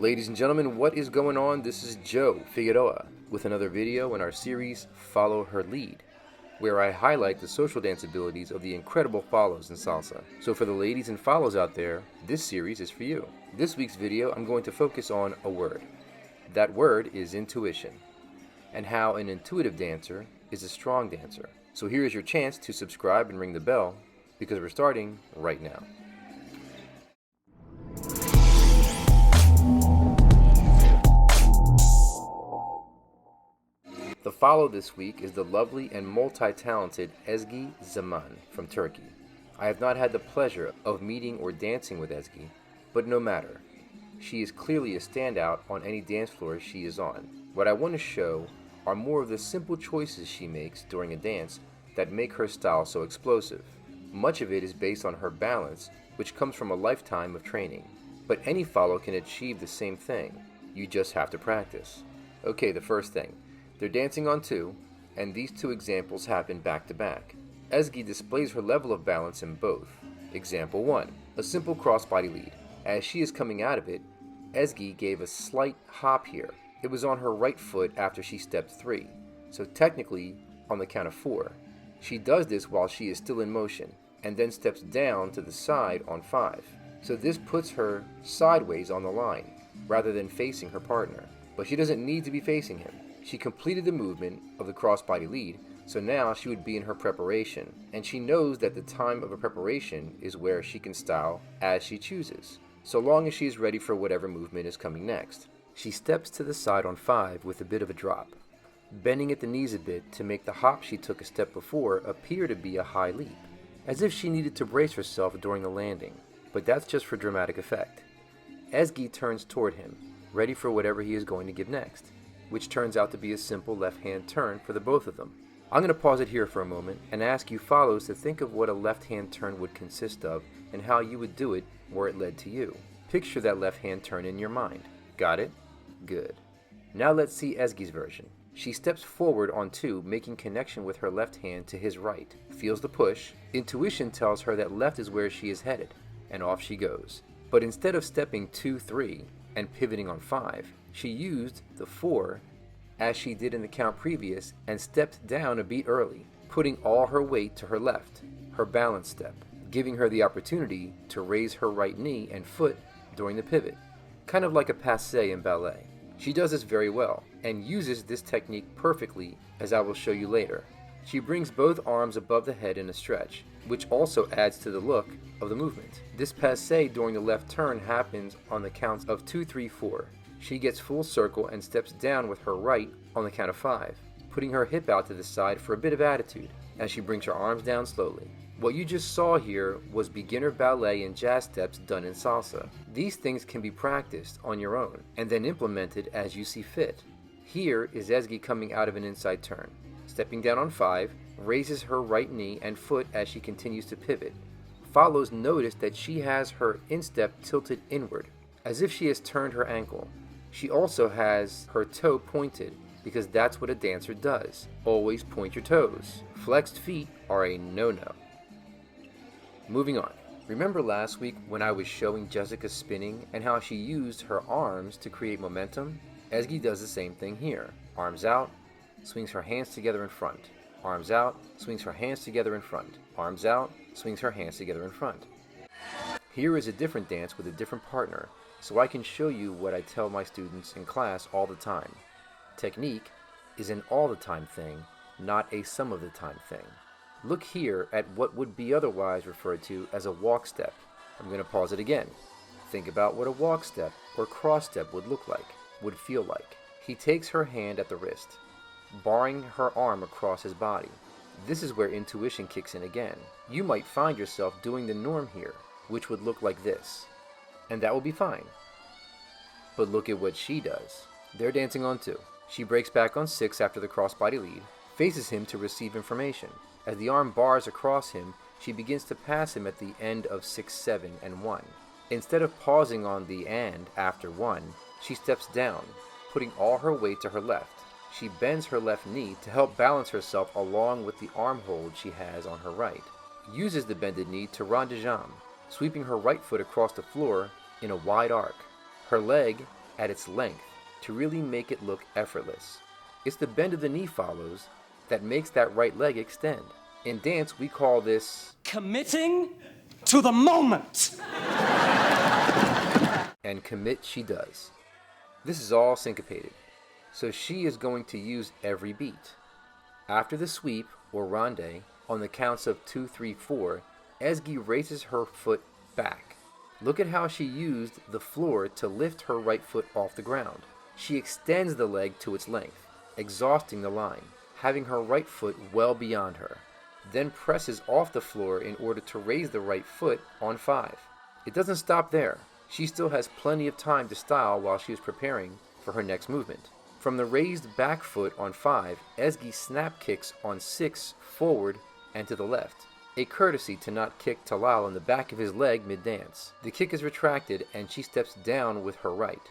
Ladies and gentlemen, what is going on? This is Joe Figueroa with another video in our series Follow Her Lead, where I highlight the social dance abilities of the incredible follows in salsa. So for the ladies and follows out there, this series is for you. This week's video, I'm going to focus on a word. That word is intuition, and how an intuitive dancer is a strong dancer. So here is your chance to subscribe and ring the bell, because we're starting right now. The follow this week is the lovely and multi-talented Ezgi Zaman from Turkey. I have not had the pleasure of meeting or dancing with Ezgi, but no matter. She is clearly a standout on any dance floor she is on. What I want to show are more of the simple choices she makes during a dance that make her style so explosive. Much of it is based on her balance, which comes from a lifetime of training. But any follow can achieve the same thing. You just have to practice. Okay, the first thing. They're dancing on two, and these two examples happen back to back. Ezgi displays her level of balance in both. Example 1, a simple crossbody lead. As she is coming out of it, Ezgi gave a slight hop here. It was on her right foot after she stepped 3, so technically on the count of 4. She does this while she is still in motion, and then steps down to the side on 5. So this puts her sideways on the line, rather than facing her partner. But she doesn't need to be facing him. She completed the movement of the crossbody lead, so now she would be in her preparation, and she knows that the time of a preparation is where she can style as she chooses, so long as she is ready for whatever movement is coming next. She steps to the side on 5 with a bit of a drop, bending at the knees a bit to make the hop she took a step before appear to be a high leap, as if she needed to brace herself during the landing, but that's just for dramatic effect. Ezgi turns toward him, ready for whatever he is going to give next, which turns out to be a simple left-hand turn for the both of them. I'm going to pause it here for a moment and ask you follows to think of what a left-hand turn would consist of and how you would do it where it led to you. Picture that left-hand turn in your mind. Got it? Good. Now let's see Ezgi's version. She steps forward on 2, making connection with her left hand to his right, feels the push. Intuition tells her that left is where she is headed, and off she goes. But instead of stepping 2, 3, and pivoting on 5, she used the 4 as she did in the count previous and stepped down a beat early, putting all her weight to her left, her balance step, giving her the opportunity to raise her right knee and foot during the pivot, kind of like a passe in ballet. She does this very well and uses this technique perfectly, as I will show you later. She brings both arms above the head in a stretch, which also adds to the look of the movement. This passe during the left turn happens on the counts of 2, 3, 4. She gets full circle and steps down with her right on the count of 5, putting her hip out to the side for a bit of attitude as she brings her arms down slowly. What you just saw here was beginner ballet and jazz steps done in salsa. These things can be practiced on your own and then implemented as you see fit. Here is Ezgi coming out of an inside turn, stepping down on 5, raises her right knee and foot as she continues to pivot. Follows notice that she has her instep tilted inward, as if she has turned her ankle. She also has her toe pointed, because that's what a dancer does. Always point your toes. Flexed feet are a no-no. Moving on. Remember last week when I was showing Jessica spinning and how she used her arms to create momentum? Ezgi does the same thing here. Arms out, swings her hands together in front. Arms out, swings her hands together in front. Arms out, swings her hands together in front. Here is a different dance with a different partner, so I can show you what I tell my students in class all the time. Technique is an all-the-time thing, not a some-of-the-time thing. Look here at what would be otherwise referred to as a walk step. I'm going to pause it again. Think about what a walk step or cross step would look like, would feel like. He takes her hand at the wrist, barring her arm across his body. This is where intuition kicks in again. You might find yourself doing the norm here, which would look like this. And that will be fine. But look at what she does. They're dancing on 2. She breaks back on 6 after the crossbody lead, faces him to receive information. As the arm bars across him, she begins to pass him at the end of 6, 7, and 1. Instead of pausing on the and after 1, she steps down, putting all her weight to her left. She bends her left knee to help balance herself along with the arm hold she has on her right. Uses the bended knee to rond de jambe, sweeping her right foot across the floor in a wide arc. Her leg at its length to really make it look effortless. It's the bend of the knee follows that makes that right leg extend. In dance, we call this committing to the moment. And commit she does. This is all syncopated, so she is going to use every beat. After the sweep, or ronde, on the counts of 2, 3, 4, Ezgi raises her foot back. Look at how she used the floor to lift her right foot off the ground. She extends the leg to its length, exhausting the line, having her right foot well beyond her, then presses off the floor in order to raise the right foot on 5. It doesn't stop there. She still has plenty of time to style while she is preparing for her next movement. From the raised back foot on 5, Ezgi snap kicks on 6 forward and to the left, a courtesy to not kick Talal in the back of his leg mid-dance. The kick is retracted and she steps down with her right,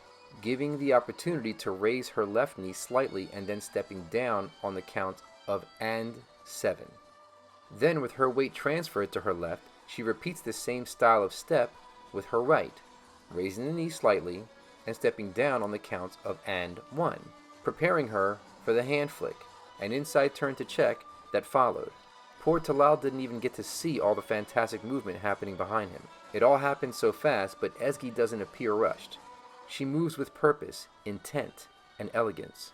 giving the opportunity to raise her left knee slightly and then stepping down on the count of and 7. Then with her weight transferred to her left, she repeats the same style of step with her right, raising the knee slightly and stepping down on the count of and 1, preparing her for the hand flick, an inside turn to check that followed. Poor Talal didn't even get to see all the fantastic movement happening behind him. It all happened so fast, but Ezgi doesn't appear rushed. She moves with purpose, intent, and elegance.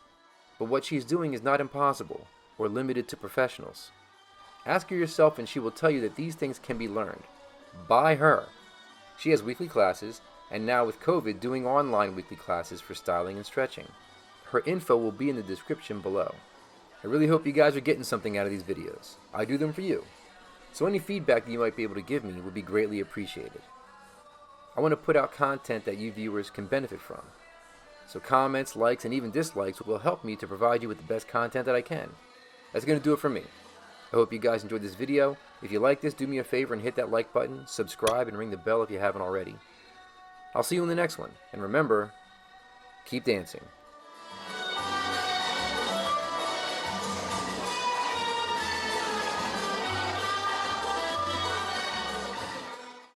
But what she's doing is not impossible or limited to professionals. Ask her yourself and she will tell you that these things can be learned. By her. She has weekly classes, and now with COVID, doing online weekly classes for styling and stretching. Her info will be in the description below. I really hope you guys are getting something out of these videos. I do them for you. So any feedback that you might be able to give me would be greatly appreciated. I want to put out content that you viewers can benefit from. So comments, likes, and even dislikes will help me to provide you with the best content that I can. That's going to do it for me. I hope you guys enjoyed this video. If you like this, do me a favor and hit that like button, subscribe, and ring the bell if you haven't already. I'll see you in the next one. And remember, keep dancing.